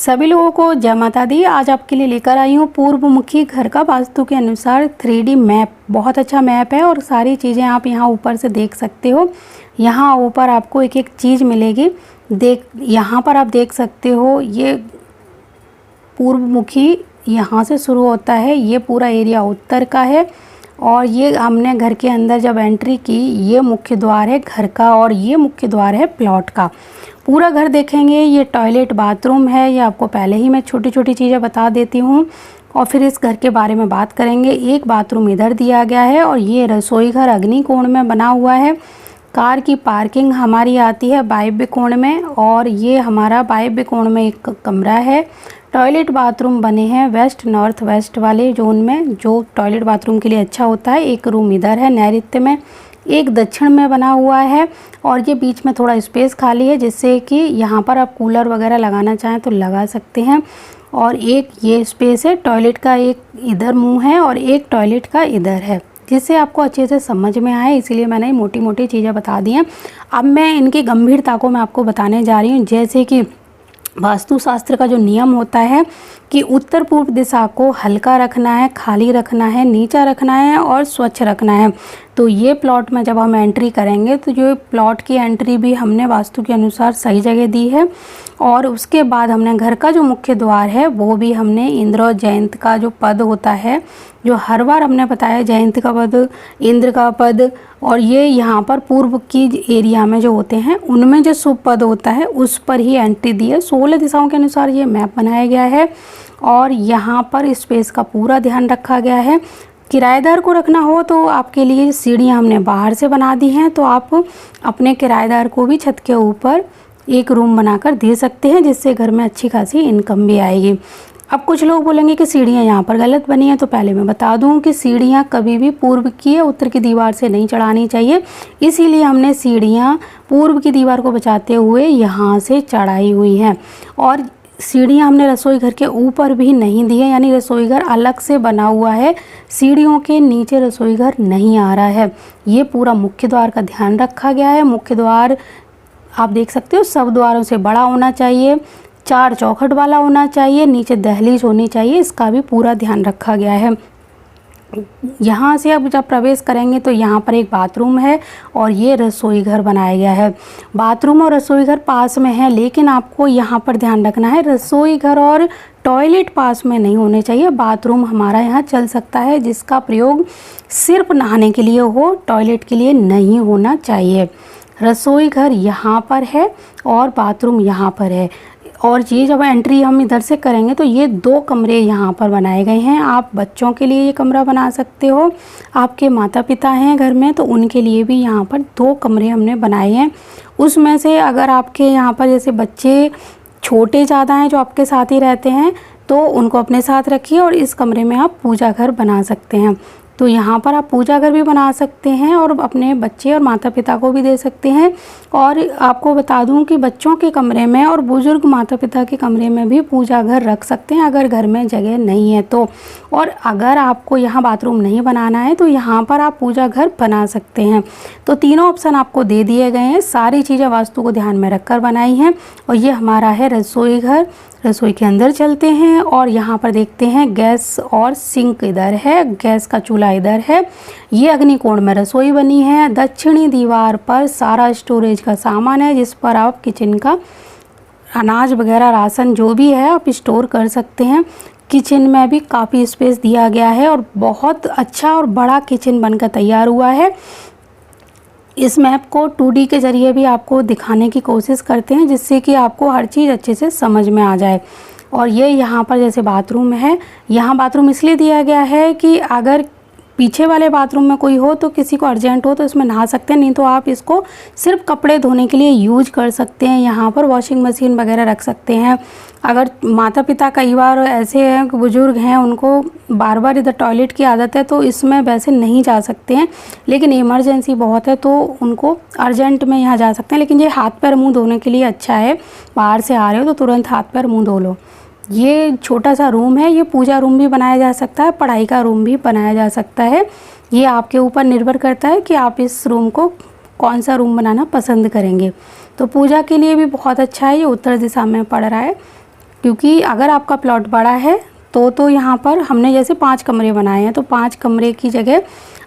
सभी लोगों को जय माता दी। आज आपके लिए लेकर आई हूँ पूर्वमुखी घर का वास्तु के अनुसार 3D मैप। बहुत अच्छा मैप है और सारी चीज़ें आप यहाँ ऊपर से देख सकते हो। यहाँ ऊपर आपको एक एक चीज़ मिलेगी। यहाँ पर आप देख सकते हो, ये पूर्वमुखी यहाँ से शुरू होता है। ये पूरा एरिया उत्तर का है और ये हमने घर के अंदर जब एंट्री की, ये मुख्य द्वार है घर का और ये मुख्य द्वार है प्लॉट का। पूरा घर देखेंगे। ये टॉयलेट बाथरूम है। ये आपको पहले ही मैं छोटी छोटी चीज़ें बता देती हूँ और फिर इस घर के बारे में बात करेंगे। एक बाथरूम इधर दिया गया है और ये रसोई घर अग्निकोण में बना हुआ है। कार की पार्किंग हमारी आती है वायव्य कोण में और ये हमारा वायव्य कोण में एक कमरा है। टॉयलेट बाथरूम बने हैं वेस्ट नॉर्थ वेस्ट वाले जोन में, जो टॉयलेट बाथरूम के लिए अच्छा होता है। एक रूम इधर है नैऋत्य में, एक दक्षिण में बना हुआ है और ये बीच में थोड़ा स्पेस खाली है, जिससे कि यहाँ पर आप कूलर वगैरह लगाना चाहें तो लगा सकते हैं। और एक ये स्पेस है, टॉयलेट का एक इधर मुंह है और एक टॉयलेट का इधर है, जिससे आपको अच्छे से समझ में आए, इसीलिए मैंने मोटी मोटी चीज़ें बता दी हैं। अब मैं इनकी गंभीरता को मैं आपको बताने जा रही हूँ। जैसे कि वास्तुशास्त्र का जो नियम होता है कि उत्तर पूर्व दिशा को हल्का रखना है, खाली रखना है, नीचा रखना है और स्वच्छ रखना है। तो ये प्लॉट में जब हम एंट्री करेंगे तो जो प्लॉट की एंट्री भी हमने वास्तु के अनुसार सही जगह दी है। और उसके बाद हमने घर का जो मुख्य द्वार है वो भी हमने इंद्र और जयंत का जो पद होता है, जो हर बार हमने बताया, जयंत का पद, इंद्र का पद, और ये यहाँ पर पूर्व की एरिया में जो होते हैं उनमें जो शुभ पद होता है उस पर ही एंट्री दी है। 16 दिशाओं के अनुसार ये मैप बनाया गया है और यहाँ पर स्पेस का पूरा ध्यान रखा गया है। किराएदार को रखना हो तो आपके लिए सीढ़ियाँ हमने बाहर से बना दी हैं, तो आप अपने किराएदार को भी छत के ऊपर एक रूम बनाकर दे सकते हैं, जिससे घर में अच्छी खासी इनकम भी आएगी। अब कुछ लोग बोलेंगे कि सीढ़ियाँ यहाँ पर गलत बनी है, तो पहले मैं बता दूँ कि सीढ़ियाँ कभी भी पूर्व की या उत्तर की दीवार से नहीं चढ़ानी चाहिए। इसीलिए हमने सीढ़ियाँ पूर्व की दीवार को बचाते हुए यहाँ से चढ़ाई हुई हैं। और सीढ़ियाँ हमने रसोई घर के ऊपर भी नहीं दी है, यानी रसोई घर अलग से बना हुआ है, सीढ़ियों के नीचे रसोई घर नहीं आ रहा है। ये पूरा मुख्य द्वार का ध्यान रखा गया है। मुख्य द्वार आप देख सकते हो सब द्वारों से बड़ा होना चाहिए, 4 चौखट वाला होना चाहिए, नीचे दहलीज होनी चाहिए, इसका भी पूरा ध्यान रखा गया है। यहाँ से अब जब प्रवेश करेंगे तो यहाँ पर एक बाथरूम है और ये रसोई घर बनाया गया है। बाथरूम और रसोई घर पास में है, लेकिन आपको यहाँ पर ध्यान रखना है, रसोई घर और टॉयलेट पास में नहीं होने चाहिए। बाथरूम हमारा यहाँ चल सकता है, जिसका प्रयोग सिर्फ नहाने के लिए हो, टॉयलेट के लिए नहीं होना चाहिए। रसोई घर यहाँ पर है और बाथरूम यहाँ पर है। और ये जब एंट्री हम इधर से करेंगे तो ये 2 कमरे यहाँ पर बनाए गए हैं। आप बच्चों के लिए ये कमरा बना सकते हो, आपके माता पिता हैं घर में तो उनके लिए भी यहाँ पर 2 कमरे हमने बनाए हैं। उसमें से अगर आपके यहाँ पर जैसे बच्चे छोटे ज़्यादा हैं जो आपके साथ ही रहते हैं, तो उनको अपने साथ रखिए और इस कमरे में आप पूजा घर बना सकते हैं। तो यहाँ पर आप पूजा घर भी बना सकते हैं और अपने बच्चे और माता पिता को भी दे सकते हैं। और आपको बता दूं कि बच्चों के कमरे में और बुजुर्ग माता पिता के कमरे में भी पूजा घर रख सकते हैं, अगर घर में जगह नहीं है तो। और अगर आपको यहाँ बाथरूम नहीं बनाना है तो यहाँ पर आप पूजा घर बना सकते हैं। तो तीनों ऑप्शन आपको दे दिए गए हैं। सारी चीज़ें वास्तु को ध्यान में रखकर बनाई हैं। और ये हमारा है रसोई घर। रसोई के अंदर चलते हैं और यहाँ पर देखते हैं गैस और सिंक इधर है, गैस का चूल्हा इधर है। ये अग्निकोण में रसोई बनी है। दक्षिणी दीवार पर सारा स्टोरेज का सामान है, जिस पर आप किचन का अनाज वगैरह राशन जो भी है आप स्टोर कर सकते हैं। किचन में भी काफ़ी स्पेस दिया गया है और बहुत अच्छा और बड़ा किचन बनकर तैयार हुआ है। इस मैप को 2D के ज़रिए भी आपको दिखाने की कोशिश करते हैं, जिससे कि आपको हर चीज़ अच्छे से समझ में आ जाए। और ये यहाँ पर जैसे बाथरूम है, यहाँ बाथरूम इसलिए दिया गया है कि अगर पीछे वाले बाथरूम में कोई हो तो किसी को अर्जेंट हो तो इसमें नहा सकते हैं, नहीं तो आप इसको सिर्फ कपड़े धोने के लिए यूज कर सकते हैं। यहाँ पर वॉशिंग मशीन वगैरह रख सकते हैं। अगर माता पिता कई बार ऐसे हैं कि बुजुर्ग हैं, उनको बार बार इधर टॉयलेट की आदत है, तो इसमें वैसे नहीं जा सकते हैं, लेकिन इमरजेंसी बहुत है तो उनको अर्जेंट में यहाँ जा सकते हैं। लेकिन ये हाथ पैर मुँह धोने के लिए अच्छा है, बाहर से आ रहे हो तो तुरंत हाथ पैर मुँह धो लो। ये छोटा सा रूम है, ये पूजा रूम भी बनाया जा सकता है, पढ़ाई का रूम भी बनाया जा सकता है। ये आपके ऊपर निर्भर करता है कि आप इस रूम को कौन सा रूम बनाना पसंद करेंगे। तो पूजा के लिए भी बहुत अच्छा है। ये उत्तर दिशा में पड़ रहा है। क्योंकि अगर आपका प्लॉट बड़ा है तो यहाँ पर हमने जैसे 5 कमरे बनाए हैं, तो 5 कमरे की जगह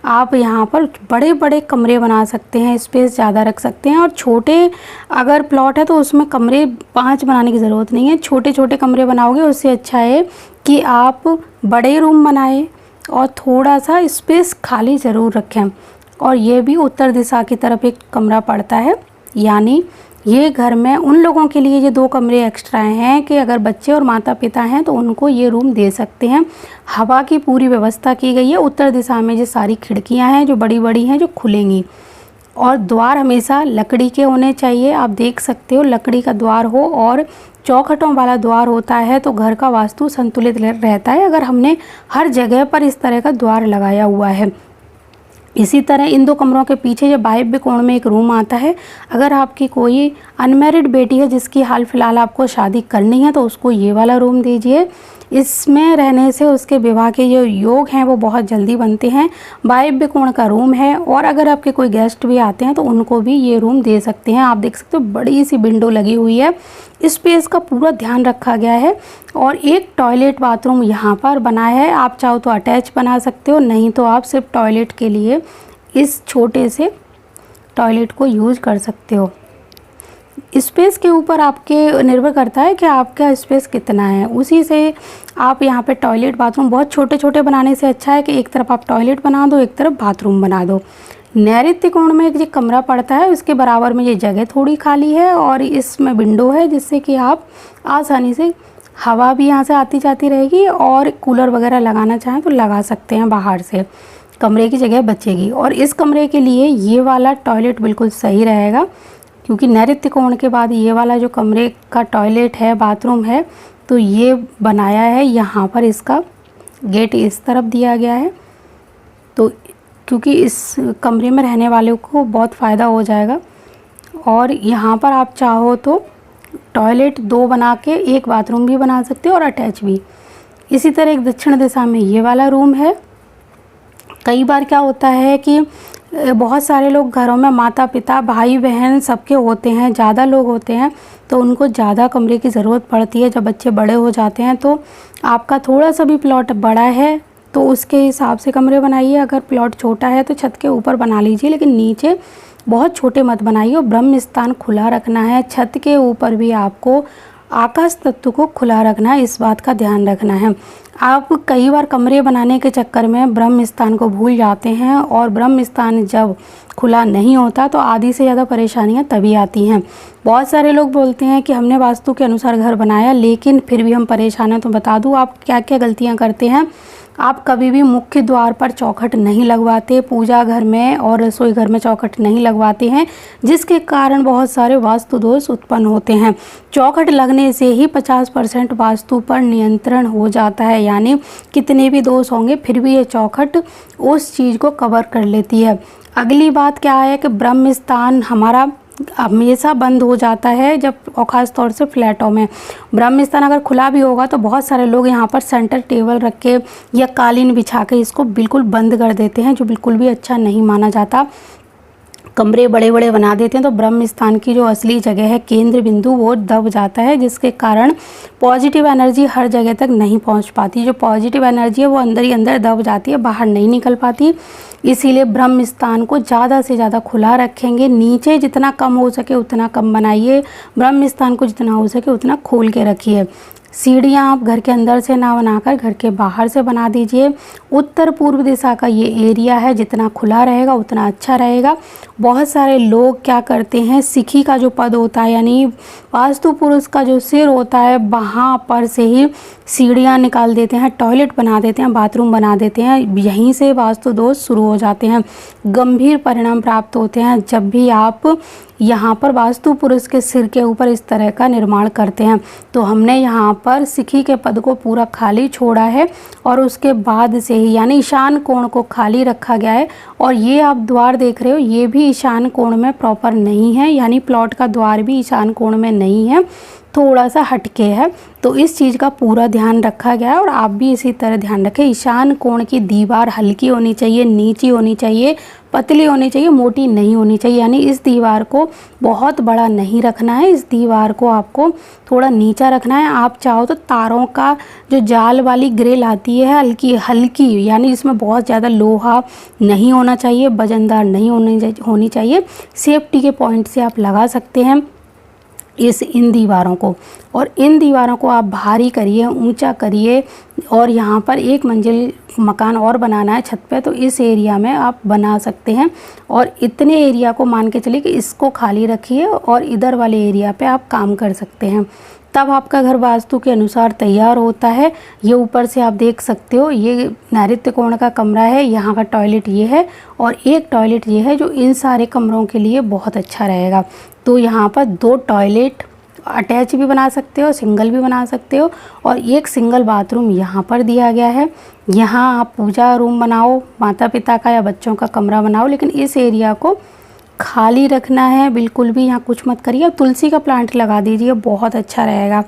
आप यहाँ पर बड़े बड़े कमरे बना सकते हैं, स्पेस ज़्यादा रख सकते हैं। और छोटे अगर प्लॉट है तो उसमें कमरे 5 बनाने की ज़रूरत नहीं है, छोटे छोटे कमरे बनाओगे उससे अच्छा है कि आप बड़े रूम बनाएं और थोड़ा सा स्पेस खाली ज़रूर रखें। और ये भी उत्तर दिशा की तरफ एक कमरा पड़ता है, यानी ये घर में उन लोगों के लिए ये 2 कमरे एक्स्ट्रा हैं कि अगर बच्चे और माता पिता हैं तो उनको ये रूम दे सकते हैं। हवा की पूरी व्यवस्था की गई है। उत्तर दिशा में जो सारी खिड़कियां हैं जो बड़ी बड़ी हैं जो खुलेंगी, और द्वार हमेशा लकड़ी के होने चाहिए। आप देख सकते हो लकड़ी का द्वार हो और चौखटों वाला द्वार होता है तो घर का वास्तु संतुलित रहता है, अगर हमने हर जगह पर इस तरह का द्वार लगाया हुआ है। इसी तरह इन 2 कमरों के पीछे जो वायव्य कोण में एक रूम आता है, अगर आपकी कोई अनमैरिड बेटी है जिसकी हाल फिलहाल आपको शादी करनी है तो उसको ये वाला रूम दीजिए। इसमें रहने से उसके विवाह के जो योग हैं वो बहुत जल्दी बनते हैं। वायव्य कोण का रूम है, और अगर आपके कोई गेस्ट भी आते हैं तो उनको भी ये रूम दे सकते हैं। आप देख सकते हो बड़ी सी विंडो लगी हुई है, स्पेस का पूरा ध्यान रखा गया है। और एक टॉयलेट बाथरूम यहाँ पर बना है, आप चाहो तो अटैच बना सकते हो, नहीं तो आप सिर्फ टॉयलेट के लिए इस छोटे से टॉयलेट को यूज कर सकते हो। स्पेस के ऊपर आपके निर्भर करता है कि आपका स्पेस कितना है, उसी से आप यहाँ पे टॉयलेट बाथरूम बहुत छोटे छोटे बनाने से अच्छा है कि एक तरफ आप टॉयलेट बना दो, एक तरफ बाथरूम बना दो। नैऋत्य कोण में एक जो कमरा पड़ता है उसके बराबर में ये जगह थोड़ी खाली है और इसमें विंडो है, जिससे कि आप आसानी से हवा भी यहाँ से आती जाती रहेगी, और कूलर वगैरह लगाना चाहें तो लगा सकते हैं, बाहर से कमरे की जगह बचेगी। और इस कमरे के लिए ये वाला टॉयलेट बिल्कुल सही रहेगा, क्योंकि नैऋत्य कोण के बाद ये वाला जो कमरे का टॉयलेट है, बाथरूम है, तो ये बनाया है यहाँ पर, इसका गेट इस तरफ दिया गया है। तो क्योंकि इस कमरे में रहने वालों को बहुत फ़ायदा हो जाएगा। और यहाँ पर आप चाहो तो टॉयलेट 2 बना के एक बाथरूम भी बना सकते हो और अटैच भी। इसी तरह एक दक्षिण दिशा में ये वाला रूम है। कई बार क्या होता है कि बहुत सारे लोग घरों में माता पिता भाई बहन सबके होते हैं, ज़्यादा लोग होते हैं, तो उनको ज़्यादा कमरे की ज़रूरत पड़ती है। जब बच्चे बड़े हो जाते हैं तो आपका थोड़ा सा भी प्लॉट बड़ा है तो उसके हिसाब से कमरे बनाइए। अगर प्लॉट छोटा है तो छत के ऊपर बना लीजिए, लेकिन नीचे बहुत छोटे मत बनाइए। और ब्रह्म स्थान खुला रखना है, छत के ऊपर भी आपको आकाश तत्व को खुला रखना है, इस बात का ध्यान रखना है। आप कई बार कमरे बनाने के चक्कर में ब्रह्म स्थान को भूल जाते हैं, और ब्रह्म स्थान जब खुला नहीं होता तो आधी से ज़्यादा परेशानियां तभी आती हैं। बहुत सारे लोग बोलते हैं कि हमने वास्तु के अनुसार घर बनाया लेकिन फिर भी हम परेशान हैं। तो बता दूं आप क्या क्या गलतियां करते हैं। आप कभी भी मुख्य द्वार पर चौखट नहीं लगवाते, पूजा घर में और रसोई घर में चौखट नहीं लगवाते हैं, जिसके कारण बहुत सारे वास्तु दोष उत्पन्न होते हैं। चौखट लगने से ही 50% वास्तु पर नियंत्रण हो जाता है, यानी कितने भी दोष होंगे फिर भी ये चौखट उस चीज़ को कवर कर लेती है। अगली बात क्या है कि ब्रह्म स्थान हमारा हमेशा बंद हो जाता है जब, और ख़ास तौर से फ्लैटों में। ब्रह्म स्थान अगर खुला भी होगा तो बहुत सारे लोग यहाँ पर सेंटर टेबल रख के या कालीन बिछा के इसको बिल्कुल बंद कर देते हैं, जो बिल्कुल भी अच्छा नहीं माना जाता। कमरे बड़े बड़े बना देते हैं तो ब्रह्म स्थान की जो असली जगह है, केंद्र बिंदु, वो दब जाता है, जिसके कारण पॉजिटिव एनर्जी हर जगह तक नहीं पहुंच पाती। जो पॉजिटिव एनर्जी है वो अंदर ही अंदर दब जाती है, बाहर नहीं निकल पाती। इसीलिए ब्रह्म स्थान को ज़्यादा से ज़्यादा खुला रखेंगे। नीचे जितना कम हो सके उतना कम बनाइए, ब्रह्म स्थान को जितना हो सके उतना खोल के रखिए। सीढ़ियाँ आप घर के अंदर से ना बनाकर घर के बाहर से बना दीजिए। उत्तर पूर्व दिशा का ये एरिया है, जितना खुला रहेगा उतना अच्छा रहेगा। बहुत सारे लोग क्या करते हैं, सिखी का जो पद होता है यानी वास्तु पुरुष का जो सिर होता है, वहाँ पर से ही सीढ़ियाँ निकाल देते हैं, टॉयलेट बना देते हैं, बाथरूम बना देते हैं। यहीं से वास्तु दोष शुरू हो जाते हैं, गंभीर परिणाम प्राप्त होते हैं जब भी आप यहाँ पर वास्तु पुरुष के सिर के ऊपर इस तरह का निर्माण करते हैं। तो हमने यहाँ पर सिखी के पद को पूरा खाली छोड़ा है और उसके बाद से ही यानी ईशान कोण को खाली रखा गया है। और ये आप द्वार देख रहे हो, ये भी ईशान कोण में प्रॉपर नहीं है, यानी प्लॉट का द्वार भी ईशान कोण में नहीं है। थोड़ा सा हटके है। तो इस चीज़ का पूरा ध्यान रखा गया है और आप भी इसी तरह ध्यान रखें। ईशान कोण की दीवार हल्की होनी चाहिए, नीची होनी चाहिए, पतली होनी चाहिए, मोटी नहीं होनी चाहिए। यानी इस दीवार को बहुत बड़ा नहीं रखना है, इस दीवार को आपको थोड़ा नीचा रखना है। आप चाहो तो तारों का जो जाल वाली ग्रिल आती है हल्की हल्की, यानी इसमें बहुत ज़्यादा लोहा नहीं होना चाहिए, वजनदार नहीं होनी चाहिए। सेफ्टी के पॉइंट से आप लगा सकते हैं इन दीवारों को। और इन दीवारों को आप भारी करिए, ऊंचा करिए। और यहाँ पर एक मंजिल मकान और बनाना है छत पे, तो इस एरिया में आप बना सकते हैं। और इतने एरिया को मान के चलिए कि इसको खाली रखिए और इधर वाले एरिया पे आप काम कर सकते हैं। तब आपका घर वास्तु के अनुसार तैयार होता है। ये ऊपर से आप देख सकते हो, ये नैऋत्य कोण का कमरा है, यहाँ का टॉयलेट ये है और एक टॉयलेट ये है जो इन सारे कमरों के लिए बहुत अच्छा रहेगा। तो यहाँ पर 2 टॉयलेट अटैच भी बना सकते हो, सिंगल भी बना सकते हो और एक सिंगल बाथरूम यहाँ पर दिया गया है। यहाँ आप पूजा रूम बनाओ, माता पिता का या बच्चों का कमरा बनाओ, लेकिन इस एरिया को खाली रखना है, बिल्कुल भी यहाँ कुछ मत करिए। तुलसी का प्लांट लगा दीजिए, बहुत अच्छा रहेगा।